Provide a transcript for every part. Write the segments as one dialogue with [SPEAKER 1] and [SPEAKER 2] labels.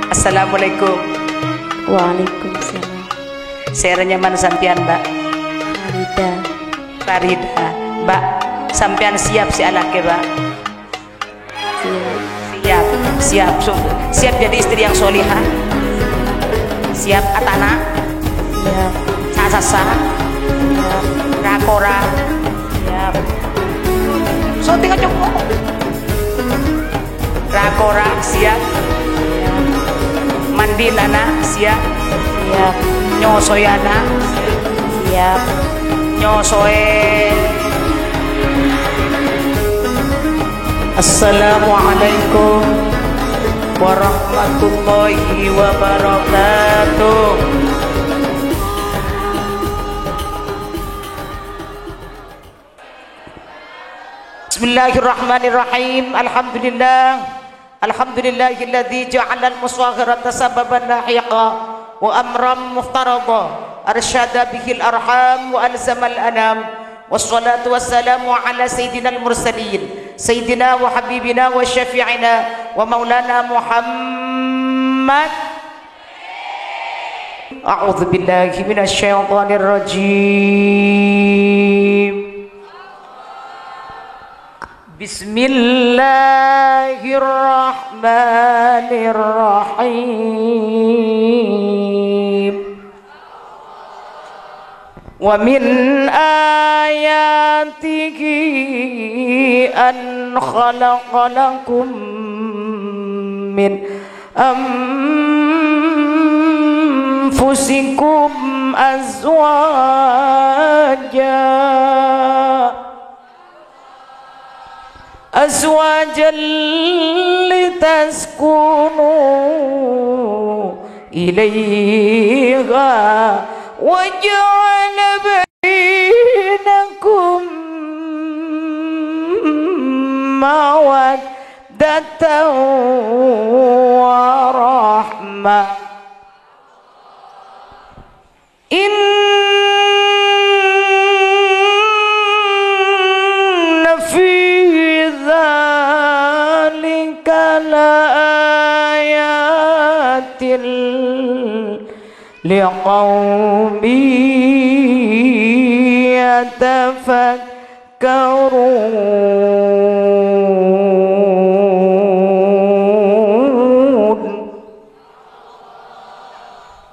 [SPEAKER 1] Assalamualaikum.
[SPEAKER 2] Waalaikumsalam.
[SPEAKER 1] Serenya mana sampian, Mbak?
[SPEAKER 2] Farida.
[SPEAKER 1] Farida. Mbak, sampian siap si anaknya, Mbak?
[SPEAKER 2] Siap.
[SPEAKER 1] Siap. Siap jadi istri yang solihah? Siap atana?
[SPEAKER 2] Siap.
[SPEAKER 1] Sasasa?
[SPEAKER 2] Siap.
[SPEAKER 1] Rakora?
[SPEAKER 2] Siap.
[SPEAKER 1] So tinggal cukup. Rakora siap.
[SPEAKER 2] Siap.
[SPEAKER 1] Mandilana siap.
[SPEAKER 2] Siap.
[SPEAKER 1] Nyosoyana
[SPEAKER 2] Siap.
[SPEAKER 1] nyosoe. Assalamualaikum warahmatullahi wabarakatuh. Bismillahirrahmanirrahim. Alhamdulillahilladzi ja'ala al-musaghirata sababan lahiqa wa amran muftarada arsyada bihil arham wa alzama al-anam wassalatu wassalamu ala sayyidina al-mursalin sayyidina wa habibina wa syafi'ina wa maulana Muhammad. A'udzu billahi minasy syaithanir rajim. Bismillahirrahmanirrahim. Wa min ayatihi an khalaqalakum min anfusikum azwajan litaskunu ilaiha wa ja'ala bainakum mawaddatan wa rahmah. Inna fi dzalika laayatin liqaumin yatafakkarun.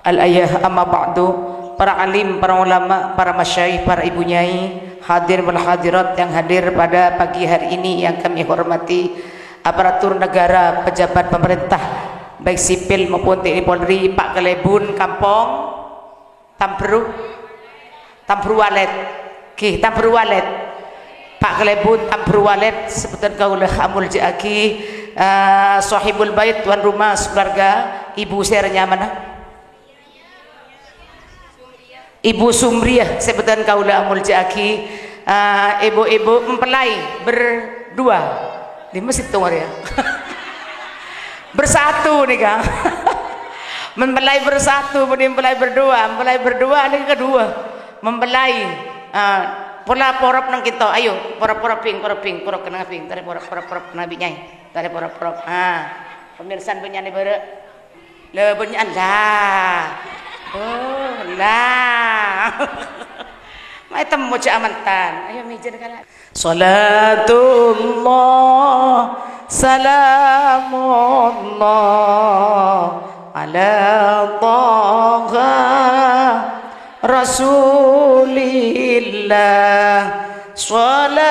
[SPEAKER 1] Al-ayah amma ba'du. Para alim, para ulama, para masyayikh, para ibu nyai, hadir wal hadirat yang hadir pada pagi hari ini yang kami hormati, aparatur negara, pejabat pemerintah baik sipil maupun TNI Polri, Pak Kelebun Kampung Tampru Walet, Tampru Walet, Pak Kelebun Tampru Walet, sebutan kaulah amul jaki, sahibul bait, tuan rumah keluarga, ibu sernya mana? Ibu Sumriah, sebutan kaulah amul jaki, ibu-ibu mempelai berdua di masjid tuh ya. Bersatu nih Kang. Mempelai bersatu, mempelai berdua ini kedua. Mempelai pola porop nang kita, ayo porop ping, porop kena ping, tadi porop nabi nyai, tadi porop. Pemirsa penyanyi bare. Le penyanyi lah. Oh lah. Mai temu cak amantan. Ayo meja kala. Salatullah salamullah ala taha rasulillah. Salatullah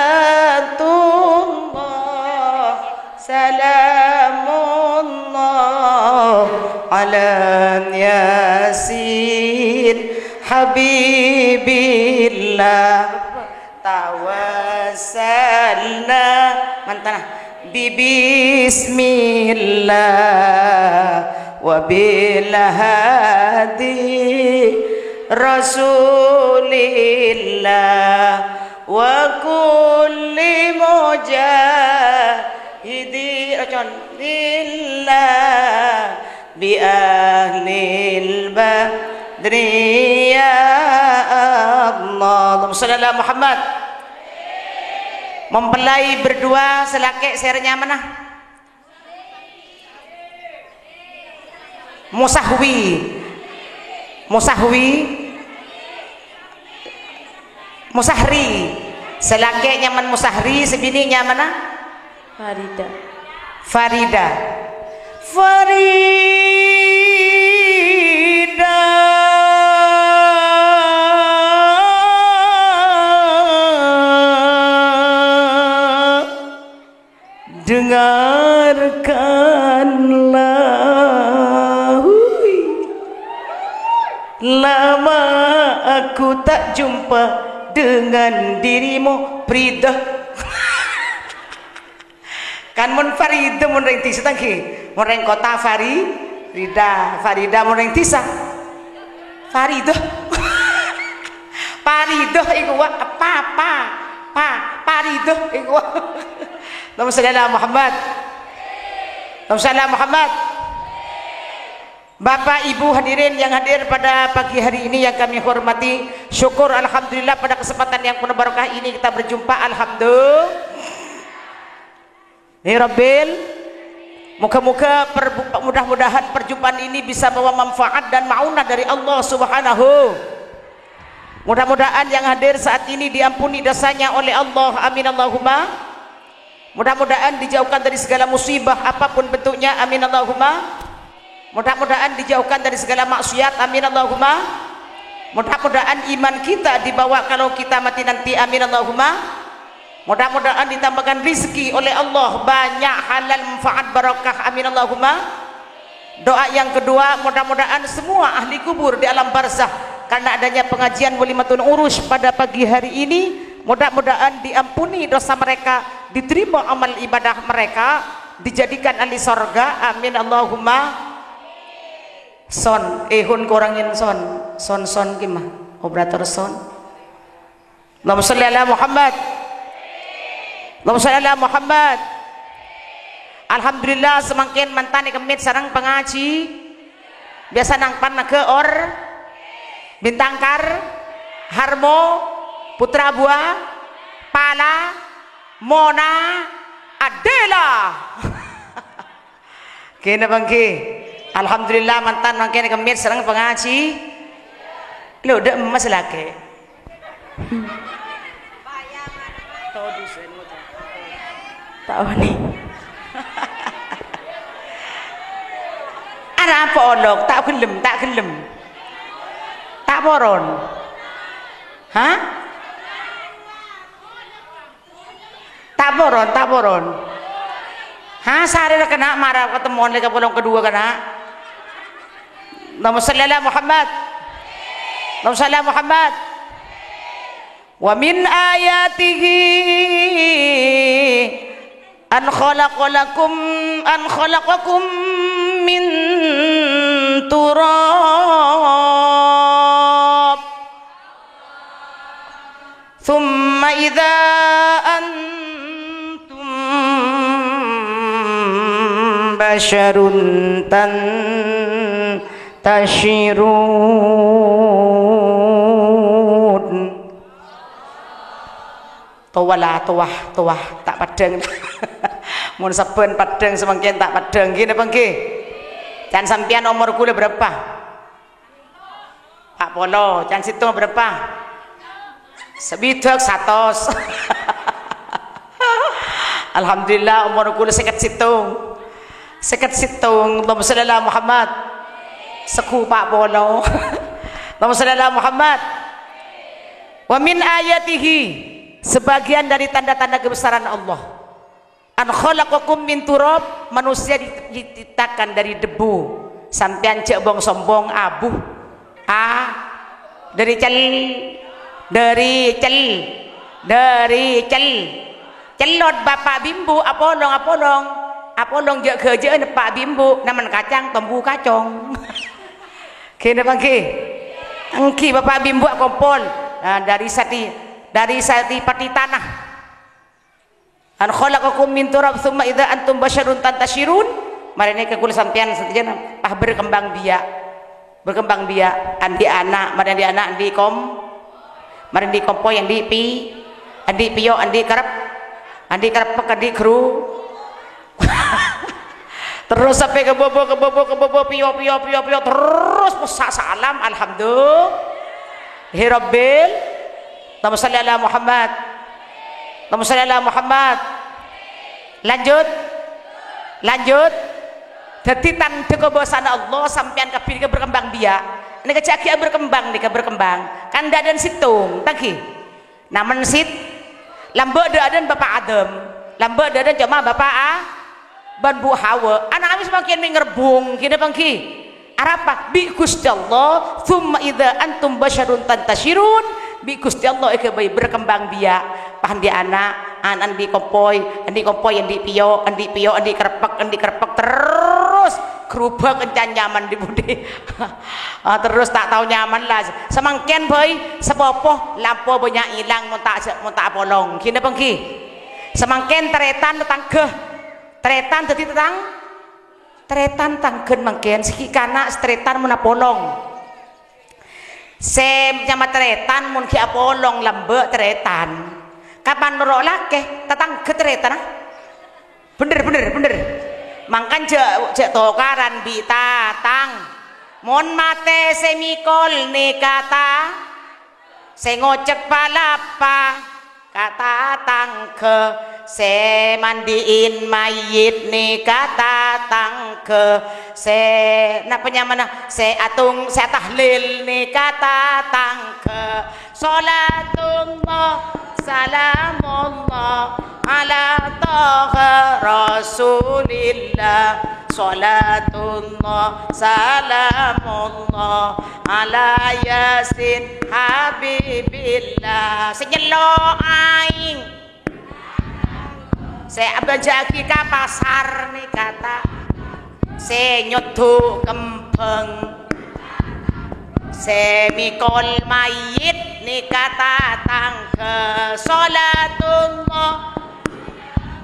[SPEAKER 1] salamullah ala yasin habibillah. Tawassalna mantana bismillah wa bil hadi rasulillah wa kulli mujahidi lillah bi ahlil badri ya Allah. Allahumma shalli ala Muhammad. Mempelai berdua selaki sernya mana? Musahwi. Musahwi. Musahri. Selaki nyaman Musahri, sebininya mana?
[SPEAKER 2] Farida.
[SPEAKER 1] Farida. Farida. Dengarkanlah. Lama aku tak jumpa dengan dirimu, Frida. Kan mun Farida mun ring tisa tangki, mun ring kota Farida, Farida mun ring tisa. Farida. Farida iku wa apa? Farida iku wa. Allahumma shalli ala Muhammad. Allahumma shalli ala Muhammad. Bapak Ibu hadirin yang hadir pada pagi hari ini yang kami hormati, syukur alhamdulillah pada kesempatan yang penuh barokah ini kita berjumpa, alhamdulillah. Rabbil, muka-muka mudah-mudahan perjumpaan ini bisa bawa manfaat dan maunah dari Allah Subhanahu. Mudah-mudahan yang hadir saat ini diampuni dosanya oleh Allah, amin Allahumma. Mudah-mudahan dijauhkan dari segala musibah apapun bentuknya, amin Allahumma. Mudah-mudahan dijauhkan dari segala maksiat, amin Allahumma. Mudah-mudahan iman kita dibawa kalau kita mati nanti, amin Allahumma. Mudah-mudahan ditambahkan rizki oleh Allah banyak halal manfaat barakah, amin Allahumma. Doa yang kedua, mudah-mudahan semua ahli kubur di alam barzah karena adanya pengajian walimatun urus pada pagi hari ini, mudah-mudahan diampuni dosa mereka, diterima amal ibadah mereka, dijadikan ahli sorga, amin Allahumma. Son, hun kurangin son gimana? Operator son. Allahumma sholli ala Muhammad. Allahumma sholli ala Muhammad. Alhamdulillah semakin mantan kemit sarang pengaji. Biasa nang pan ke or Bintangkar, Harmo, Putra Buah, Pala, Mona, Adela. Kena bangki. Alhamdulillah mantan makin kemit serang pengaji. Lo udah emas lagi.
[SPEAKER 2] Tahu nih.
[SPEAKER 1] Ada apa olok? Tak gelem. Tak boron. Hah? Tak boron. Hah, sehari dah kena marah ketemuan lagi pulang kedua kena. Allahumma shalli ala Muhammad. Allahumma shalli ala Muhammad. Wa min ayatihi an khalaqakum min turab thumma idza antum basyarun tashirun. Tuwah tak padeng. Mun saben padeng semangkin tak padeng gini bangki. Can sampean umur kula berapa? Pak Polo, can situ berapa? Sebidak 100. Alhamdulillah umur kula seket situng. Allahumma shalli ala Muhammad. Seku Pak Polo. Allahumma shalli ala Muhammad. Wa min ayatihi, sebagian dari tanda-tanda kebesaran Allah, an khalaqakum min turab, manusia diciptakan dari debu. Sampean cek bong sombong abu dari celot bapak bimbu apolong jak kerja pak bimbu naman kacang tombu kacong. Kena bangki engki bapak bimbu kompol dari sati pati tanah. An khalaqakum min turab thumma idza antum basyarun tantashirun. Marine ke kula sampean satejana berkembang biak andi anak marine di anak andi marine di kompo yang di pi andi pio andi karep andi kru Terus sampai ke bobo pio terus musa salam alhamdulillah hirabbil Allahumma shalli ala Muhammad Allahumma shalli ala Muhammad. Lanjut dadi tandha kebosana Allah sampean kabeh iki berkembang biak ini kejaki berkembang kan dadan situng tagi namen sit lambek dadan Bapak Adam lambek dadan cuma Bapak ban Bu Hawa anak kami semakin mengerbung kini pangki arapa bi Gusti Allah thumma idza antum basyarun tantashirun bi Gusti Allah eke bayi berkembang biak pahandi anak andi kompoy andi pio andi kerepek terus kerubah kencan nyaman di budi terus tak tahu nyaman lah semangken boy sepopoh lampu banyak hilang mau tak polong kini pengki semangken teretan tetangga teretan tadi teretan tanggen mangken siki kana teretan mun polong sem nyama teretan mun ki apolong lambek teretan kapan nurok lake tetangga teretan bener mangkan jek tokaran bitatang mon mate semikol ni kata sengocek palapa kata tangke se mandiin mayit ni kata tangke se napa nyamana se atung se tahlil ni kata tangke salatullah salamullah ala taha rasulillah salatullah salamullah ala yasin habibillah senyelo aing saya abajaki ka pasar nih kata saya nyoto kempeng semikol mayit nih kata tangke salatullah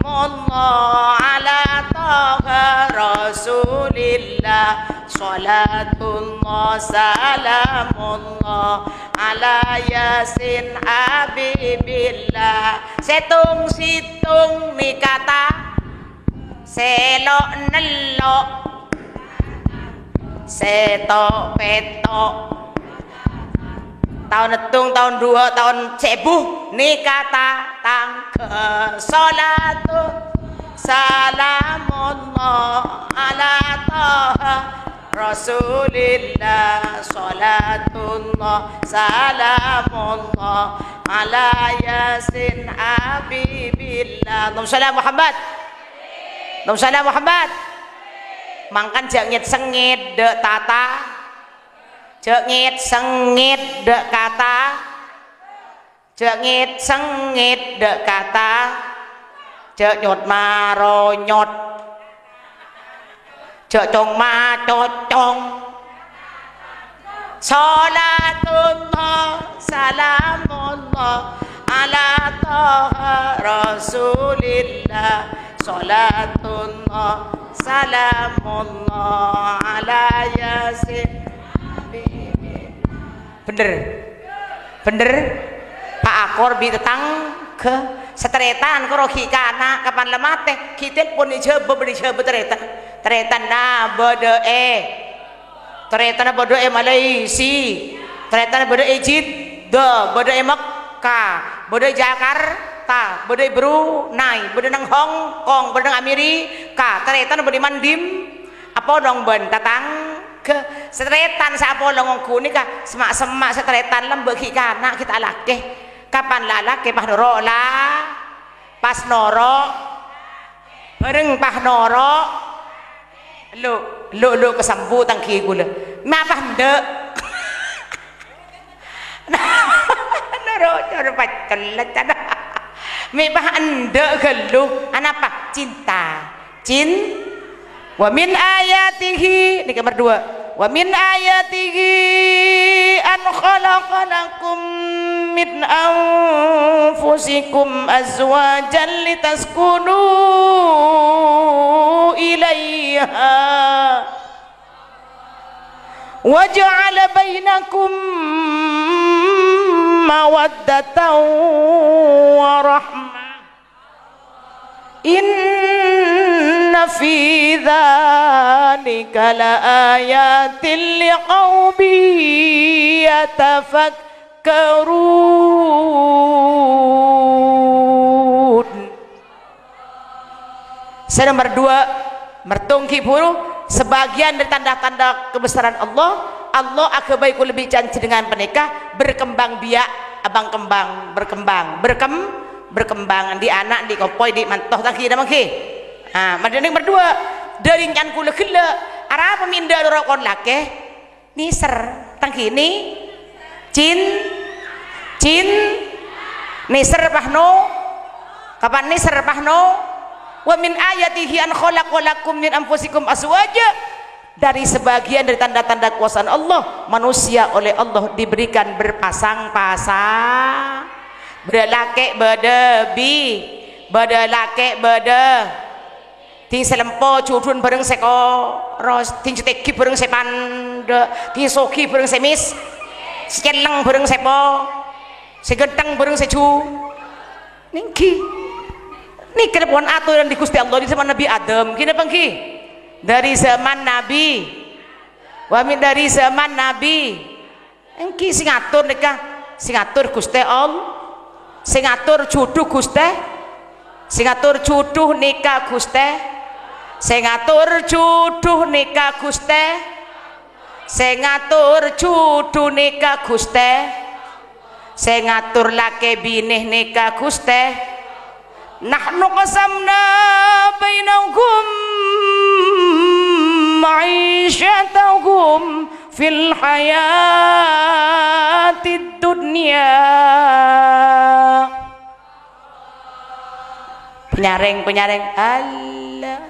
[SPEAKER 1] mullah ala taha rasulillah salatullah salamullah ala yasin habibillah situng nih kata selok nelok setok petok tahun netung tahun 2 tahun cebuh nih kata tangke salatu salamullah ala taha rasulillah salatullah salamullah ala yasin habibillah Allahumma shalli Muhammad Allahumma shalli Muhammad mangkan jangit sengit de tata jengit sengit de kata jengit sengit de kata jenyot maronyot jecong macocong salatullah salamullah ala taha rasulillah salatullah salamullah ala yasin bener Pak Akor bi tetang ke setretan koroki kana kapan lemate kitel pun dijebe teretan na bode teretan bode Malaysia teretan bode Jeddah bode Mekah bode Jakarta bode Brunei bode nang Hong Kong bode nang Amerika teretan bode Mandim apa dong ben tatang ke setretan sapa longongku nika semak-semak setretan lembek kana kita lake kapan lalake pas noro lah pas noro bareng pas noro lu kesambu tangki gula ngapa ndek noro cara pacel cara me bah ndek gelu anapa cinta wa min ayatihi ini nomor 2 wa min ayatihi an khalaqalakum min anfusikum azwajan litaskunu ilaiha wa ja'ala bainakum mawaddatan wa rahmah inna inna fi dzalika laayatil liqaumin yatafakkarun. Nomor 2, mertungki buru sebagian dari tanda-tanda kebesaran Allah. Allah akan baik lebih janji dengan penikah berkembang biak abang kembang berkembang di anak di kopoi di mantoh tangki dah mangki. Madani nomor 2 dari nyan kula kula ara peminda rokon lake niser tangki ni cin niser pahno kapan niser pahno. Wa min ayatihi an khalaqalakum min anfusikum azwaja. Dari sebagian dari tanda-tanda kuasaan Allah, manusia oleh Allah diberikan berpasang-pasang. Berlake berdebi, berlake berde. Ting selempo cudun bareng seko ros, ting ceteki bareng sepande, ting soki bareng semis, sekeleng bareng sepo, segentang bareng secu. Ningki. Ini kedepan aturan di Gusti Allah di zaman Nabi Adam. Gini pengki dari zaman Nabi, wamin dari zaman Nabi. Engki singatur nikah, singatur Gusti Allah, singatur cuduh Gusti, singatur cuduh nikah Gusti, singatur cuduh nikah Gusti, singatur cuduh nikah Gusti, singatur lake binih nikah Gusti. Nahnu qasamna bainahum ma'isyatahum fil hayatid dunya. Penyaring Allah.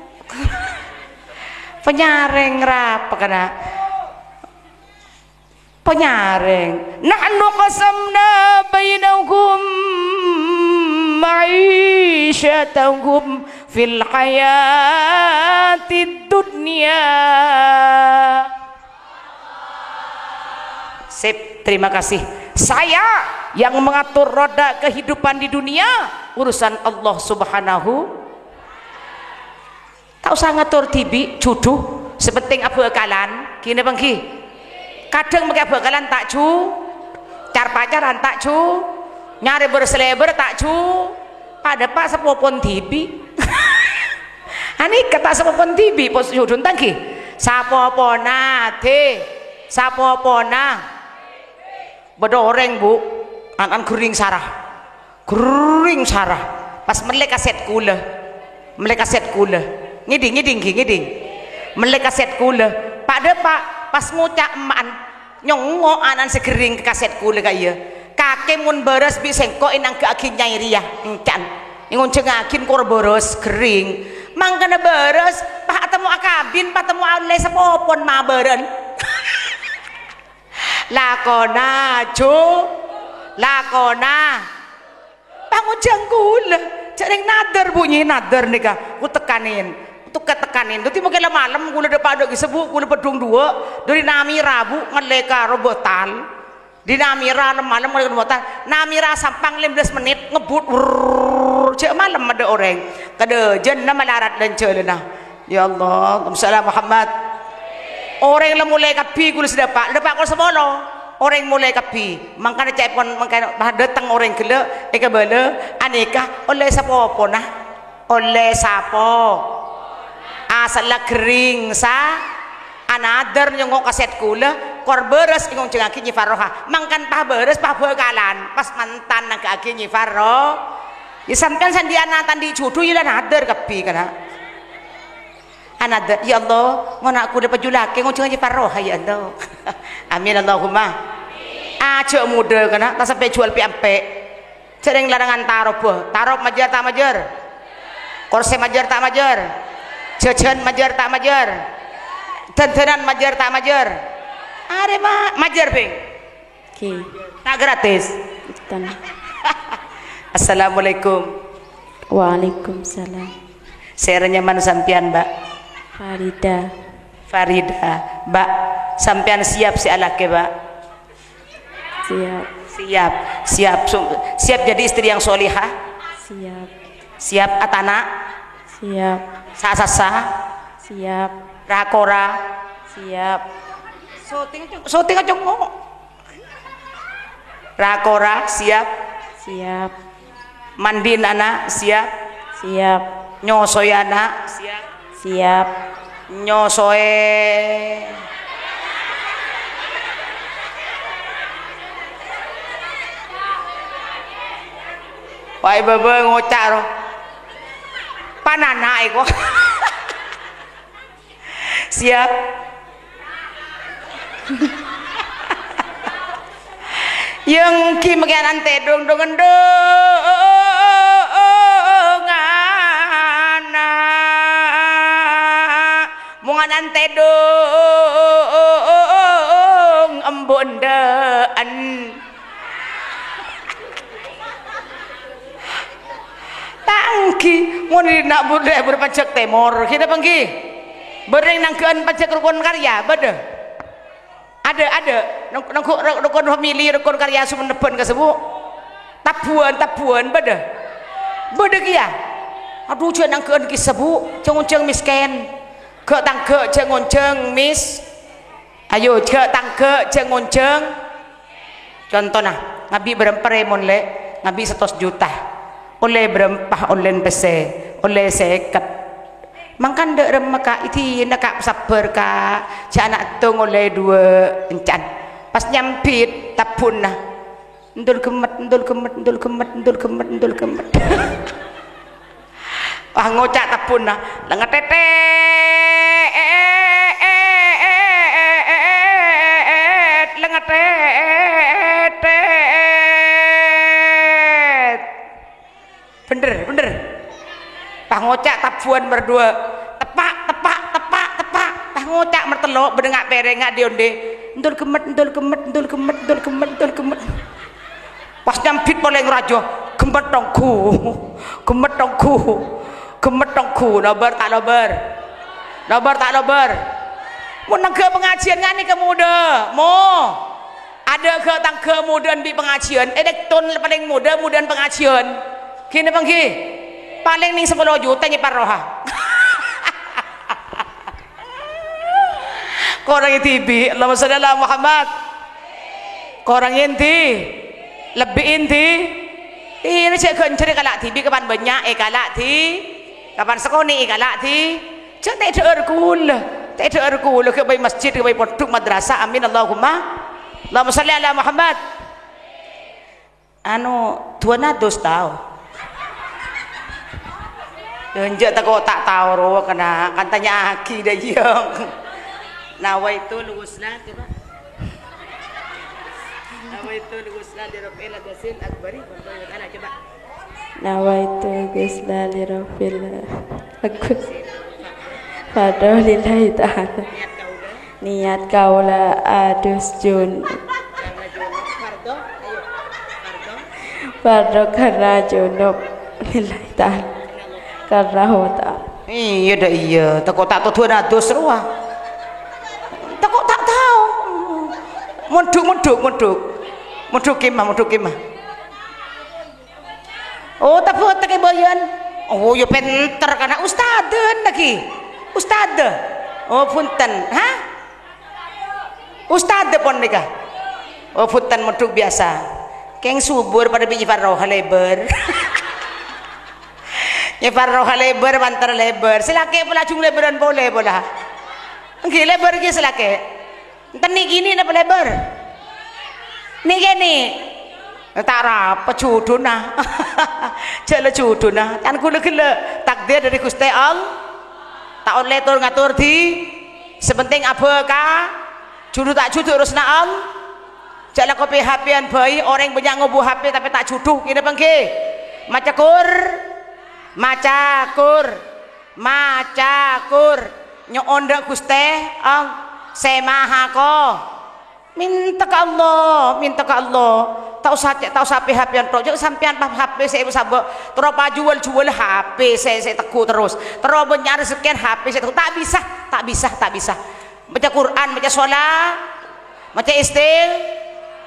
[SPEAKER 1] Penyaring rapa kana? Penyaring. Nahnu qasamna bainahum ma'isyatahum fil hayatid dunya. Sip, terima kasih. Saya yang mengatur roda kehidupan di dunia, urusan Allah Subhanahu. Tak usah ngatur tibi cuduh sepenting apa kalan kini bangki kadang pakai bakalan tak cu car pacaran tak cu nyari berseleber tak cu ada pak sepopon tibi ani kata sepopon tibi pos judun tangki sapopona te sapopona bedoreng bu an kering sarah pas melek kaset kula ngiding melek kaset kula pada pak pas ngucak emak nyongo anan segering ke kaset kula kaya kakek mun beres bisengko inang ke akin nyairiah encan ingun cengakin kor beres kering mangkana beres pak temu akabin pak temu alai sepopon ma beren lakona cu lakona pangujang kula cering nadar bunyi nadar nika ku tekanin untuk ketekanin tuh mungkin malam gula depan ada disebut gula pedung dua dari nami rabu ngeleka robotan di namira malam ngeleka robotan namira sampang 15 menit ngebut cek malam ada orang kada jenna malarat dan celana ya Allah salam Muhammad orang yang mulai kapi gula sedapak kalau sebolo orang mulai kapi mangkana cek pon mangkana datang orang gila eka bala aneka oleh sapo nah oleh sapo asal kering sa another nyongok kaset kula kor beres ingong cengaki nyifaroha mangkan pah beres pah bekalan pas mantan nang kaki nyifaro ya sampean sandiana tandi cudu ya another kapi kana another ya Allah ngonak aku dapat julake ngong cengaki nyifaroha ya Allah amin Allahumma aja muda kana tak sampai jual piampe cereng larangan tarob majar tak majar korse majar tak majar jajan majar tak majar dandanan majar tak majar are majar ping tak gratis Assalamualaikum
[SPEAKER 2] Waalaikumsalam
[SPEAKER 1] saya nyaman sampian mbak Farida mbak sampian siap si alake mbak siap jadi istri yang solihah siap atana
[SPEAKER 2] Siap.
[SPEAKER 1] Sasa.
[SPEAKER 2] Siap.
[SPEAKER 1] Rakora.
[SPEAKER 2] Siap.
[SPEAKER 1] Syuting aja kok. Rakora siap.
[SPEAKER 2] Siap.
[SPEAKER 1] Mandin anak siap.
[SPEAKER 2] Siap.
[SPEAKER 1] Nyosoy anak siap.
[SPEAKER 2] Siap.
[SPEAKER 1] Nyosoy. Wah bebe ngocak roh. Panana iko. Siap. Yang ki magianan tedong dongen dongana munganan tedong embondaan tangki mun nak budaya berpajak temor kita pangki bering nangkeun pajak rukun karya bade ada rukun famili rukun karya sumeneben kasebut tabuan bade kia aduh jeung nangkeun ki sebu jeung misken ke tangke jeung mis ayo ke tangke jeung contohna ngabi berempere mun le ngabi 100 juta oleh berempah online pese oleh seket mangkan dek remaka iti nak sabar ka anak tong oleh 2 encan pas nyampit tapun nah ndul kemet wah ngocak tapun nah lengat tete lengat tete bener tah ngocak tabuan berdua tepak tah ngocak mertelok bedengak perengak dionde ndul kemet pas nyampit boleh ngerajo gemet tongku nobar tak nobar mun ke pengajian ngani ke muda mo ada ke tang kemudian di pengajian ton paling muda pengajian kini pangki paling ning 10 juta nyepar roha korang TV Allahumma shalli ala Muhammad korang inti lebih inti ini cek kenceri kalak TV kapan banyak kalak ti kapan sekoni kalak ti cek tak ada erkul ke bayi masjid ke bayi pondok madrasah amin Allahumma shalli ala Muhammad anu 200 tahun Denjak tak tahu roh kena katanya aki dah yang nawaitu luguslah coba nawaitu luguslah di Rabbil Alamin akbari coba
[SPEAKER 2] nawaitu luguslah di Rabbil Akbar pada lillahi ta'ala niat kaula adus jun fardo karena junub lillahi ta'ala karena hota
[SPEAKER 1] iya dah iya takut tak tahu 200 ruah takut tak tahu muduk kemah oh tapi tak bayan oh ya pinter karena ustaden lagi ustade oh punten ha ustade pon nikah oh punten muduk biasa keng subur pada biji farroha lebar nyepar roha lebar bantar lebar selake pula cung lebaran boleh bola nggih lebar ki selake enten gini napa lebar niki tak apa juduna jale juduna kan kula gele takdir dari Gusti Allah tak oleh tur ngatur di sepenting abeka judu tak judu urusna Allah jale kopi HP-an bayi orang banyak ngobuh HP tapi tak juduh kene pengke macakur nyoonda Gusti semaha ko minta ke Allah tak usah HP-an tok jeung sampean HP saya sabok terus jual HP saya teku terus nyari sekian HP saya tak bisa baca Quran baca sholat baca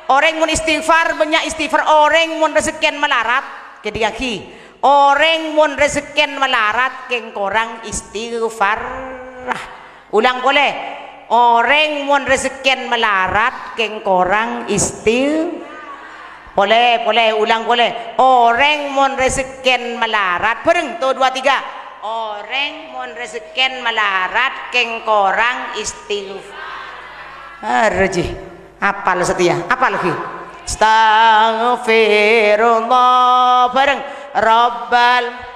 [SPEAKER 1] orang mun istighfar banyak istighfar orang mun rezekian melarat jadi kaki orang mun rezekian melarat keng korang istighfar. Ulang boleh. Orang mun rezekian melarat keng korang boleh ulang boleh. Orang mun rezekian melarat bareng tuh 2 3. Orang mun rezekian melarat keng korang istighfar. Reji apal setia apal lagi. Astaghfirullah bareng Rabbal